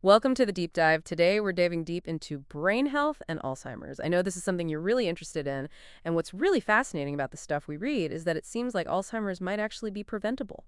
Welcome to the deep dive. Today, we're diving deep into brain health and Alzheimer's. I know this is something you're really interested in, and what's really fascinating about the stuff we read is that it seems like Alzheimer's might actually be preventable.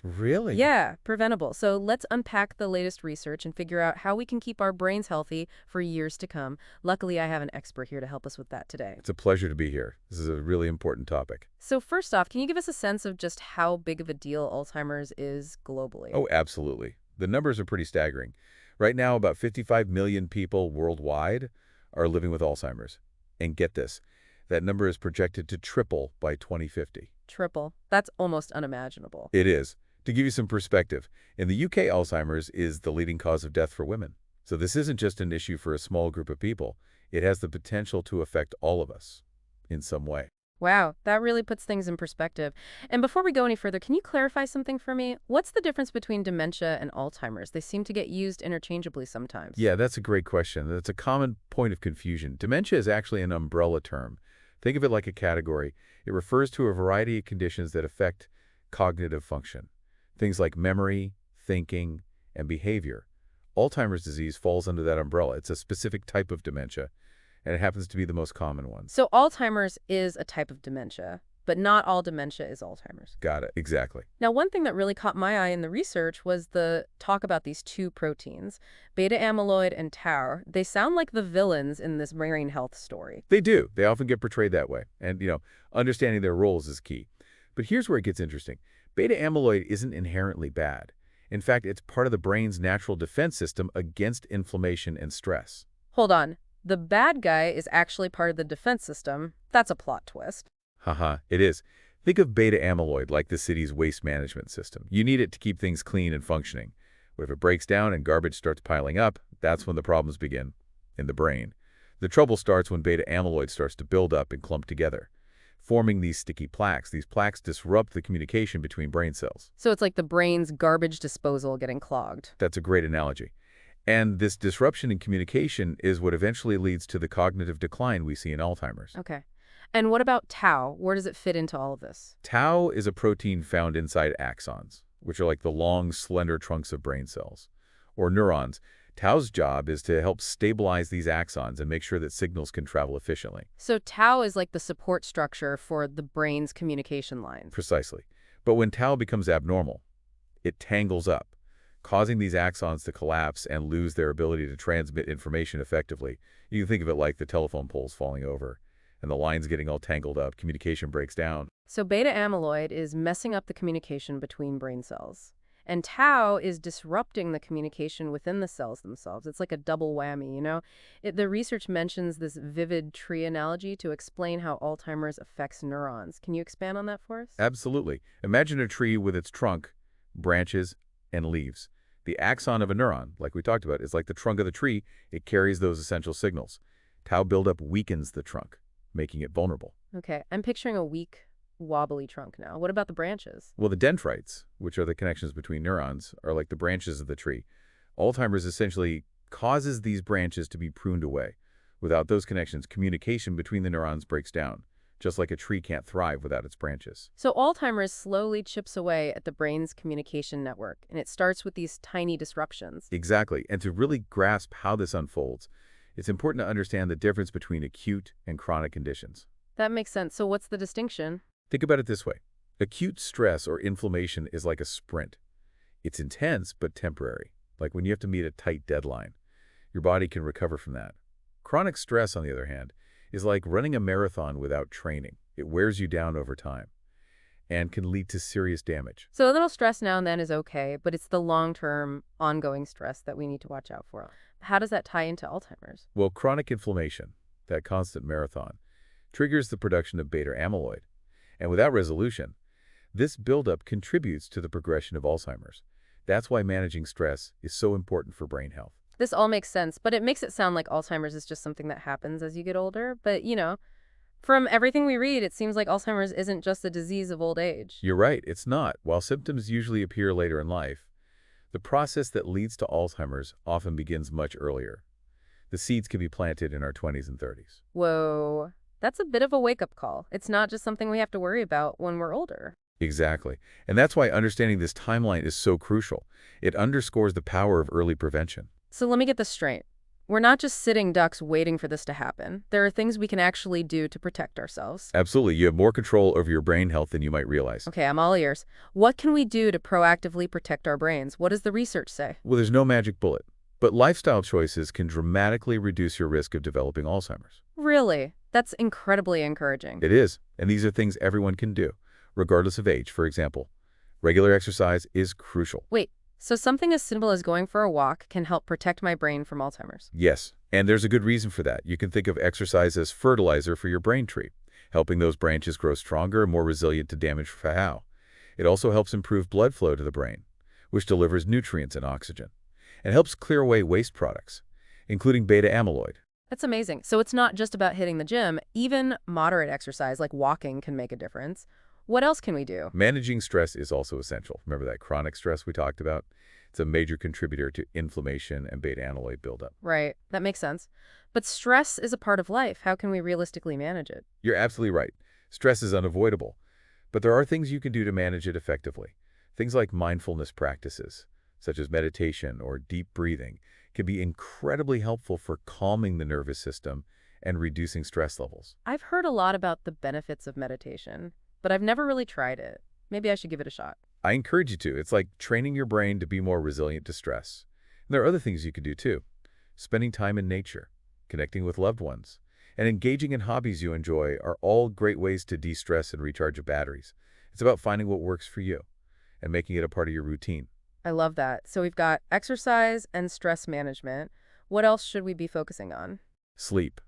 Really? Yeah, preventable. So let's unpack the latest research and figure out how we can keep our brains healthy for years to come. Luckily, I have an expert here to help us with that today. It's a pleasure to be here. This is a really important topic. So first off, can you give us a sense of just how big of a deal Alzheimer's is globally? Oh, absolutely. The numbers are pretty staggering. Right now, about 55 million people worldwide are living with Alzheimer's. And get this, that number is projected to triple by 2050. Triple. That's almost unimaginable. It is. To give you some perspective, in the UK, Alzheimer's is the leading cause of death for women. So this isn't just an issue for a small group of people. It has the potential to affect all of us in some way. Wow, that really puts things in perspective. And before we go any further, can you clarify something for me? What's the difference between dementia and Alzheimer's? They seem to get used interchangeably sometimes. Yeah, that's a great question. That's a common point of confusion. Dementia is actually an umbrella term. Think of it like a category. It refers to a variety of conditions that affect cognitive function. Things like memory, thinking, and behavior. Alzheimer's disease falls under that umbrella. It's a specific type of dementia, and it happens to be the most common one. So Alzheimer's is a type of dementia, but not all dementia is Alzheimer's. Got it. Exactly. Now, one thing that really caught my eye in the research was the talk about these two proteins, beta-amyloid and tau. They sound like the villains in this brain health story. They do. They often get portrayed that way. And, understanding their roles is key. But here's where it gets interesting. Beta-amyloid isn't inherently bad. In fact, it's part of the brain's natural defense system against inflammation and stress. Hold on. The bad guy is actually part of the defense system. That's a plot twist. Haha, it is. Think of beta-amyloid like the city's waste management system. You need it to keep things clean and functioning. But if it breaks down and garbage starts piling up, that's when the problems begin in the brain. The trouble starts when beta-amyloid starts to build up and clump together, forming these sticky plaques. These plaques disrupt the communication between brain cells. So it's like the brain's garbage disposal getting clogged. That's a great analogy. And this disruption in communication is what eventually leads to the cognitive decline we see in Alzheimer's. Okay. And what about tau? Where does it fit into all of this? Tau is a protein found inside axons, which are like the long, slender trunks of brain cells, or neurons. Tau's job is to help stabilize these axons and make sure that signals can travel efficiently. So tau is like the support structure for the brain's communication lines. Precisely. But when tau becomes abnormal, it tangles up, causing these axons to collapse and lose their ability to transmit information effectively. You can think of it like the telephone poles falling over and the lines getting all tangled up. Communication breaks down. So beta-amyloid is messing up the communication between brain cells. And tau is disrupting the communication within the cells themselves. It's like a double whammy, you know? The research mentions this vivid tree analogy to explain how Alzheimer's affects neurons. Can you expand on that for us? Absolutely. Imagine a tree with its trunk, branches, and leaves. The axon of a neuron, like we talked about, is like the trunk of the tree. It carries those essential signals. Tau buildup weakens the trunk, making it vulnerable. Okay, I'm picturing a weak, wobbly trunk now. What about the branches? Well, the dendrites, which are the connections between neurons, are like the branches of the tree. Alzheimer's essentially causes these branches to be pruned away. Without those connections, communication between the neurons breaks down, just like a tree can't thrive without its branches. So Alzheimer's slowly chips away at the brain's communication network, and it starts with these tiny disruptions. Exactly. And to really grasp how this unfolds, it's important to understand the difference between acute and chronic conditions. That makes sense. So what's the distinction? Think about it this way. Acute stress or inflammation is like a sprint. It's intense but temporary, like when you have to meet a tight deadline. Your body can recover from that. Chronic stress, on the other hand, is like running a marathon without training. It wears you down over time and can lead to serious damage. So a little stress now and then is okay, but it's the long-term, ongoing stress that we need to watch out for. How does that tie into Alzheimer's? Well, chronic inflammation, that constant marathon, triggers the production of beta-amyloid. And without resolution, this buildup contributes to the progression of Alzheimer's. That's why managing stress is so important for brain health. This all makes sense, but it makes it sound like Alzheimer's is just something that happens as you get older. But, from everything we read, it seems like Alzheimer's isn't just a disease of old age. You're right, it's not. While symptoms usually appear later in life, the process that leads to Alzheimer's often begins much earlier. The seeds can be planted in our 20s and 30s. Whoa, that's a bit of a wake-up call. It's not just something we have to worry about when we're older. Exactly. And that's why understanding this timeline is so crucial. It underscores the power of early prevention. So let me get this straight. We're not just sitting ducks waiting for this to happen. There are things we can actually do to protect ourselves. Absolutely. You have more control over your brain health than you might realize. Okay, I'm all ears. What can we do to proactively protect our brains? What does the research say? Well, there's no magic bullet, but lifestyle choices can dramatically reduce your risk of developing Alzheimer's. Really? That's incredibly encouraging. It is, and these are things everyone can do, regardless of age. For example, regular exercise is crucial. Wait, so something as simple as going for a walk can help protect my brain from Alzheimer's? Yes, and there's a good reason for that. You can think of exercise as fertilizer for your brain tree, helping those branches grow stronger and more resilient to damage from how. It also helps improve blood flow to the brain, which delivers nutrients and oxygen, and helps clear away waste products, including beta-amyloid. That's amazing. So it's not just about hitting the gym. Even moderate exercise like walking can make a difference. What else can we do? Managing stress is also essential. Remember that chronic stress we talked about? It's a major contributor to inflammation and beta-amyloid buildup. Right, that makes sense. But stress is a part of life. How can we realistically manage it? You're absolutely right. Stress is unavoidable, but there are things you can do to manage it effectively. Things like mindfulness practices, such as meditation or deep breathing, can be incredibly helpful for calming the nervous system and reducing stress levels. I've heard a lot about the benefits of meditation, but I've never really tried it. Maybe I should give it a shot. I encourage you to. It's like training your brain to be more resilient to stress. And there are other things you can do too. Spending time in nature, connecting with loved ones, and engaging in hobbies you enjoy are all great ways to de-stress and recharge your batteries. It's about finding what works for you and making it a part of your routine. I love that. So we've got exercise and stress management. What else should we be focusing on? Sleep.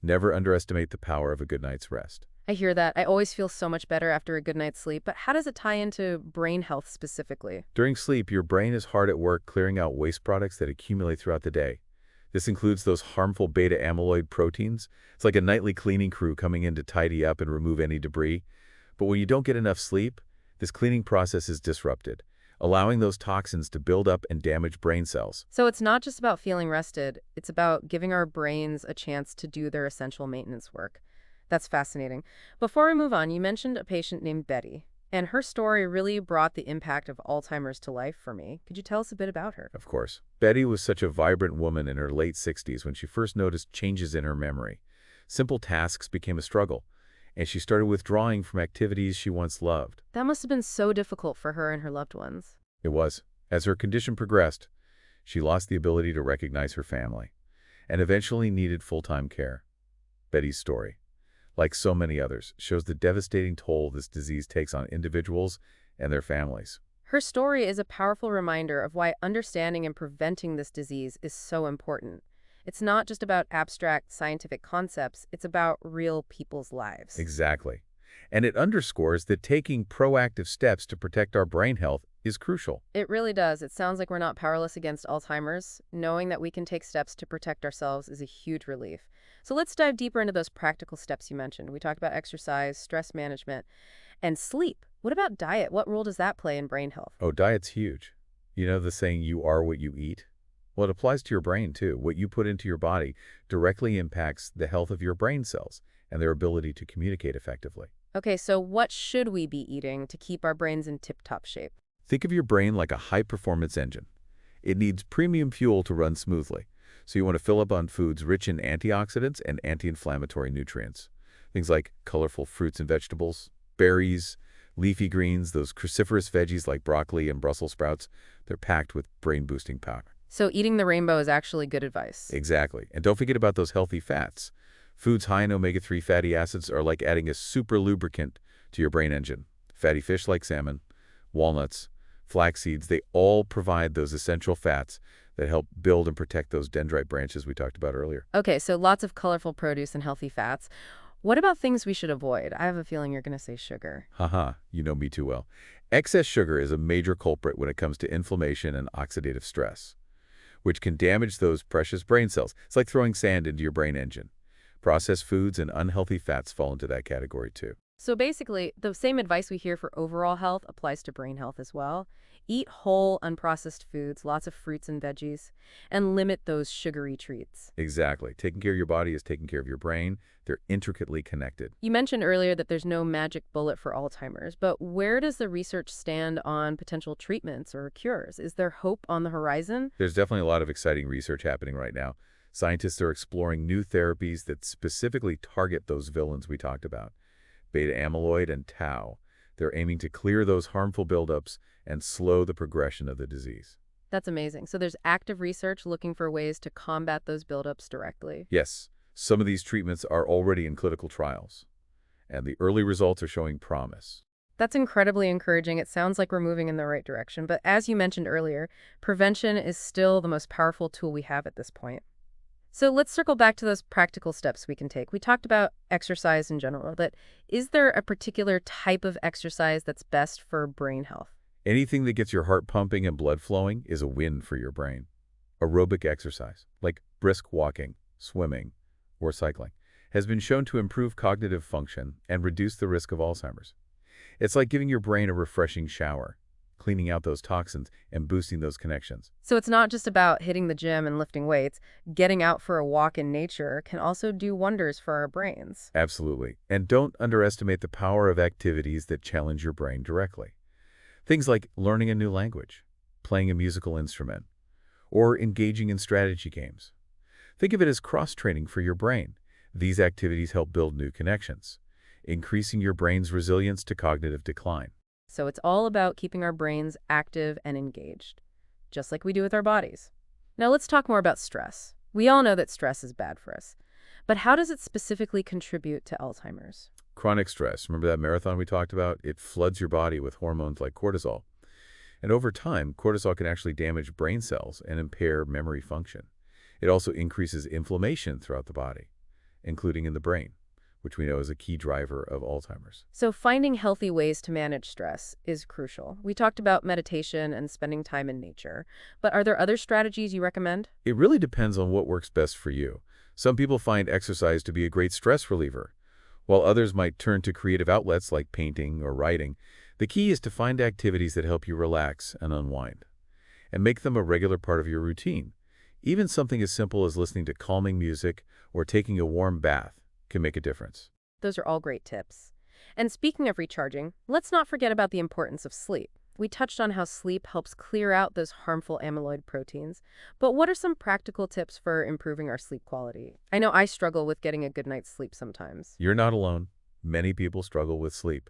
Never underestimate the power of a good night's rest. I hear that. I always feel so much better after a good night's sleep, but how does it tie into brain health specifically? During sleep, your brain is hard at work clearing out waste products that accumulate throughout the day. This includes those harmful beta-amyloid proteins. It's like a nightly cleaning crew coming in to tidy up and remove any debris. But when you don't get enough sleep, this cleaning process is disrupted, allowing those toxins to build up and damage brain cells. So it's not just about feeling rested, it's about giving our brains a chance to do their essential maintenance work. That's fascinating. Before we move on, you mentioned a patient named Betty, and her story really brought the impact of Alzheimer's to life for me. Could you tell us a bit about her? Of course. Betty was such a vibrant woman in her late 60s when she first noticed changes in her memory. Simple tasks became a struggle, and she started withdrawing from activities she once loved. That must have been so difficult for her and her loved ones. It was. As her condition progressed, she lost the ability to recognize her family and eventually needed full-time care. Betty's story, like so many others, shows the devastating toll this disease takes on individuals and their families. Her story is a powerful reminder of why understanding and preventing this disease is so important. It's not just about abstract scientific concepts, it's about real people's lives. Exactly. And it underscores that taking proactive steps to protect our brain health is crucial. It really does. It sounds like we're not powerless against Alzheimer's. Knowing that we can take steps to protect ourselves is a huge relief. So let's dive deeper into those practical steps you mentioned. We talked about exercise, stress management, and sleep. What about diet? What role does that play in brain health? Oh, diet's huge. You know the saying, you are what you eat? Well, it applies to your brain too. What you put into your body directly impacts the health of your brain cells and their ability to communicate effectively. Okay, so what should we be eating to keep our brains in tip-top shape? Think of your brain like a high-performance engine. It needs premium fuel to run smoothly, so you want to fill up on foods rich in antioxidants and anti-inflammatory nutrients. Things like colorful fruits and vegetables, berries, leafy greens, those cruciferous veggies like broccoli and Brussels sprouts, they're packed with brain-boosting power. So eating the rainbow is actually good advice. Exactly. And don't forget about those healthy fats. Foods high in omega-3 fatty acids are like adding a super lubricant to your brain engine. Fatty fish like salmon, walnuts, flax seeds, they all provide those essential fats that help build and protect those dendrite branches we talked about earlier. Okay, so lots of colorful produce and healthy fats. What about things we should avoid? I have a feeling you're going to say sugar. Haha, you know me too well. Excess sugar is a major culprit when it comes to inflammation and oxidative stress, which can damage those precious brain cells. It's like throwing sand into your brain engine. Processed foods and unhealthy fats fall into that category too. So basically, the same advice we hear for overall health applies to brain health as well. Eat whole, unprocessed foods, lots of fruits and veggies, and limit those sugary treats. Exactly. Taking care of your body is taking care of your brain. They're intricately connected. You mentioned earlier that there's no magic bullet for Alzheimer's, but where does the research stand on potential treatments or cures? Is there hope on the horizon? There's definitely a lot of exciting research happening right now. Scientists are exploring new therapies that specifically target those villains we talked about, Beta-Amyloid and Tau. They're aiming to clear those harmful buildups and slow the progression of the disease. That's amazing. So there's active research looking for ways to combat those buildups directly. Yes, some of these treatments are already in clinical trials, and the early results are showing promise. That's incredibly encouraging. It sounds like we're moving in the right direction. But as you mentioned earlier, prevention is still the most powerful tool we have at this point. So let's circle back to those practical steps we can take. We talked about exercise in general, but is there a particular type of exercise that's best for brain health? Anything that gets your heart pumping and blood flowing is a win for your brain. Aerobic exercise, like brisk walking, swimming, or cycling, has been shown to improve cognitive function and reduce the risk of Alzheimer's. It's like giving your brain a refreshing shower, cleaning out those toxins and boosting those connections. So it's not just about hitting the gym and lifting weights. Getting out for a walk in nature can also do wonders for our brains. Absolutely. And don't underestimate the power of activities that challenge your brain directly. Things like learning a new language, playing a musical instrument, or engaging in strategy games. Think of it as cross-training for your brain. These activities help build new connections, increasing your brain's resilience to cognitive decline. So it's all about keeping our brains active and engaged, just like we do with our bodies. Now let's talk more about stress. We all know that stress is bad for us, but how does it specifically contribute to Alzheimer's? Chronic stress, remember that marathon we talked about? It floods your body with hormones like cortisol. And over time, cortisol can actually damage brain cells and impair memory function. It also increases inflammation throughout the body, including in the brain, which we know is a key driver of Alzheimer's. So finding healthy ways to manage stress is crucial. We talked about meditation and spending time in nature, but are there other strategies you recommend? It really depends on what works best for you. Some people find exercise to be a great stress reliever, while others might turn to creative outlets like painting or writing. The key is to find activities that help you relax and unwind, and make them a regular part of your routine. Even something as simple as listening to calming music or taking a warm bath can make a difference. Those are all great tips. And speaking of recharging, let's not forget about the importance of sleep. We touched on how sleep helps clear out those harmful amyloid proteins, but what are some practical tips for improving our sleep quality? I know I struggle with getting a good night's sleep sometimes. You're not alone. Many people struggle with sleep,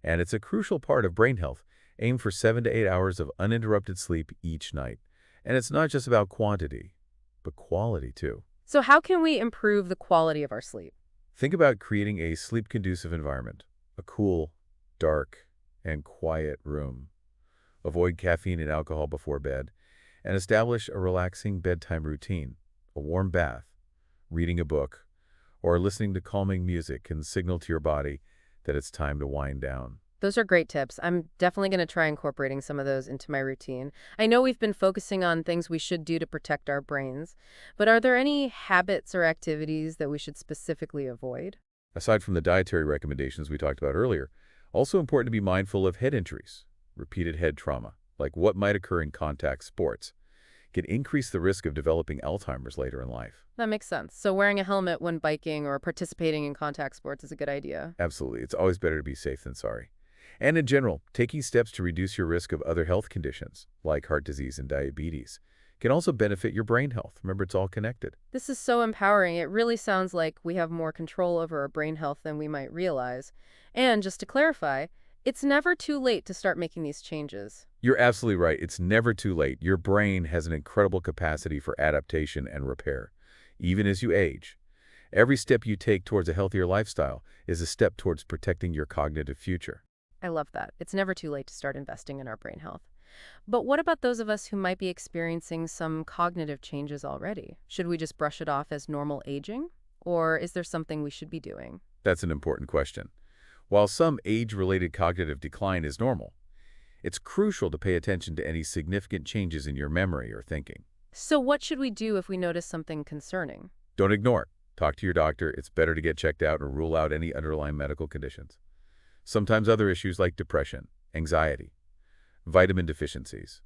and it's a crucial part of brain health. Aim for 7 to 8 hours of uninterrupted sleep each night. And it's not just about quantity, but quality too. So how can we improve the quality of our sleep? Think about creating a sleep-conducive environment, a cool, dark, and quiet room. Avoid caffeine and alcohol before bed, and establish a relaxing bedtime routine. A warm bath, reading a book, or listening to calming music can signal to your body that it's time to wind down. Those are great tips. I'm definitely going to try incorporating some of those into my routine. I know we've been focusing on things we should do to protect our brains, but are there any habits or activities that we should specifically avoid? Aside from the dietary recommendations we talked about earlier, also important to be mindful of head injuries. Repeated head trauma, like what might occur in contact sports, can increase the risk of developing Alzheimer's later in life. That makes sense. So wearing a helmet when biking or participating in contact sports is a good idea. Absolutely. It's always better to be safe than sorry. And in general, taking steps to reduce your risk of other health conditions, like heart disease and diabetes, can also benefit your brain health. Remember, it's all connected. This is so empowering. It really sounds like we have more control over our brain health than we might realize. And just to clarify, it's never too late to start making these changes. You're absolutely right. It's never too late. Your brain has an incredible capacity for adaptation and repair, even as you age. Every step you take towards a healthier lifestyle is a step towards protecting your cognitive future. I love that. It's never too late to start investing in our brain health. But what about those of us who might be experiencing some cognitive changes already? Should we just brush it off as normal aging? Or is there something we should be doing? That's an important question. While some age-related cognitive decline is normal, it's crucial to pay attention to any significant changes in your memory or thinking. So what should we do if we notice something concerning? Don't ignore it. Talk to your doctor. It's better to get checked out and rule out any underlying medical conditions. Sometimes other issues like depression, anxiety, vitamin deficiencies,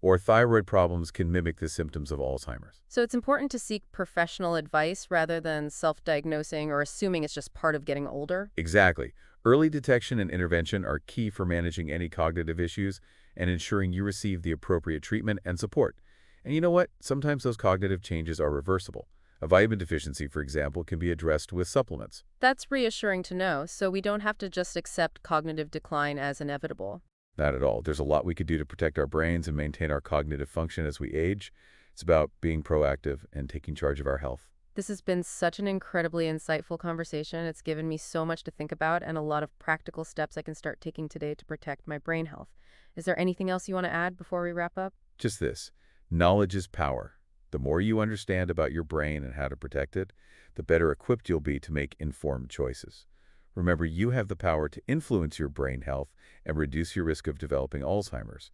or thyroid problems can mimic the symptoms of Alzheimer's. So it's important to seek professional advice rather than self-diagnosing or assuming it's just part of getting older? Exactly. Early detection and intervention are key for managing any cognitive issues and ensuring you receive the appropriate treatment and support. And you know what? Sometimes those cognitive changes are reversible. A vitamin deficiency, for example, can be addressed with supplements. That's reassuring to know, so we don't have to just accept cognitive decline as inevitable. Not at all. There's a lot we could do to protect our brains and maintain our cognitive function as we age. It's about being proactive and taking charge of our health. This has been such an incredibly insightful conversation. It's given me so much to think about and a lot of practical steps I can start taking today to protect my brain health. Is there anything else you want to add before we wrap up? Just this. Knowledge is power. The more you understand about your brain and how to protect it, the better equipped you'll be to make informed choices. Remember, you have the power to influence your brain health and reduce your risk of developing Alzheimer's.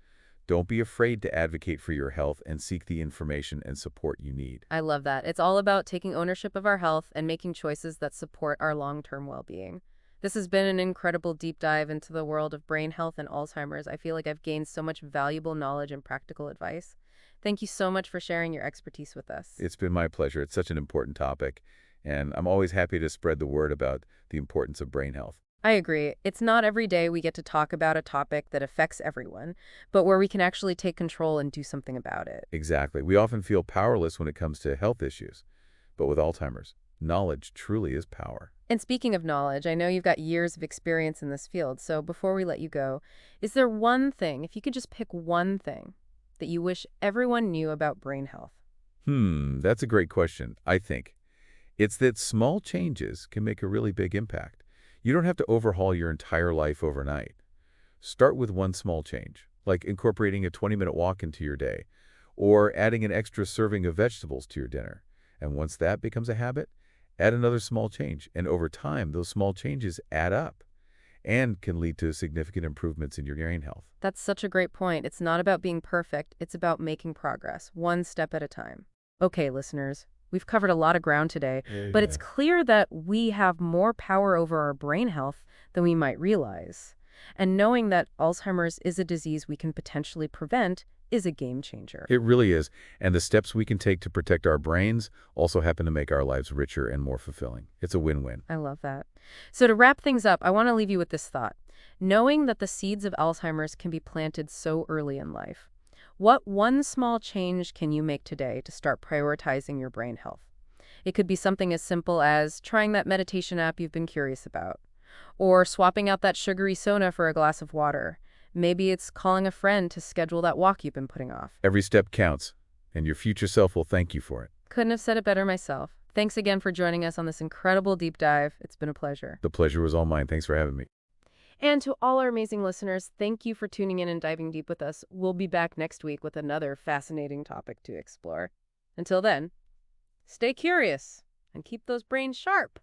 Don't be afraid to advocate for your health and seek the information and support you need. I love that. It's all about taking ownership of our health and making choices that support our long-term well-being. This has been an incredible deep dive into the world of brain health and Alzheimer's. I feel like I've gained so much valuable knowledge and practical advice. Thank you so much for sharing your expertise with us. It's been my pleasure. It's such an important topic, and I'm always happy to spread the word about the importance of brain health. I agree. It's not every day we get to talk about a topic that affects everyone, but where we can actually take control and do something about it. Exactly. We often feel powerless when it comes to health issues, but with Alzheimer's, knowledge truly is power. And speaking of knowledge, I know you've got years of experience in this field, so before we let you go, is there one thing, if you could just pick one thing, that you wish everyone knew about brain health? That's a great question, I think. It's that small changes can make a really big impact. You don't have to overhaul your entire life overnight. Start with one small change, like incorporating a 20-minute walk into your day, or adding an extra serving of vegetables to your dinner. And once that becomes a habit, add another small change, and over time, those small changes add up and can lead to significant improvements in your brain health. That's such a great point. It's not about being perfect, it's about making progress, one step at a time. Okay, listeners, we've covered a lot of ground today, but it's clear that we have more power over our brain health than we might realize. And knowing that Alzheimer's is a disease we can potentially prevent is a game changer. It really is, and the steps we can take to protect our brains also happen to make our lives richer and more fulfilling. It's a win-win. I love that. So to wrap things up, I want to leave you with this thought. Knowing that the seeds of Alzheimer's can be planted so early in life, what one small change can you make today to start prioritizing your brain health? It could be something as simple as trying that meditation app you've been curious about, or swapping out that sugary soda for a glass of water. Maybe it's calling a friend to schedule that walk you've been putting off. Every step counts, and your future self will thank you for it. Couldn't have said it better myself. Thanks again for joining us on this incredible deep dive. It's been a pleasure. The pleasure was all mine. Thanks for having me. And to all our amazing listeners, thank you for tuning in and diving deep with us. We'll be back next week with another fascinating topic to explore. Until then, stay curious and keep those brains sharp.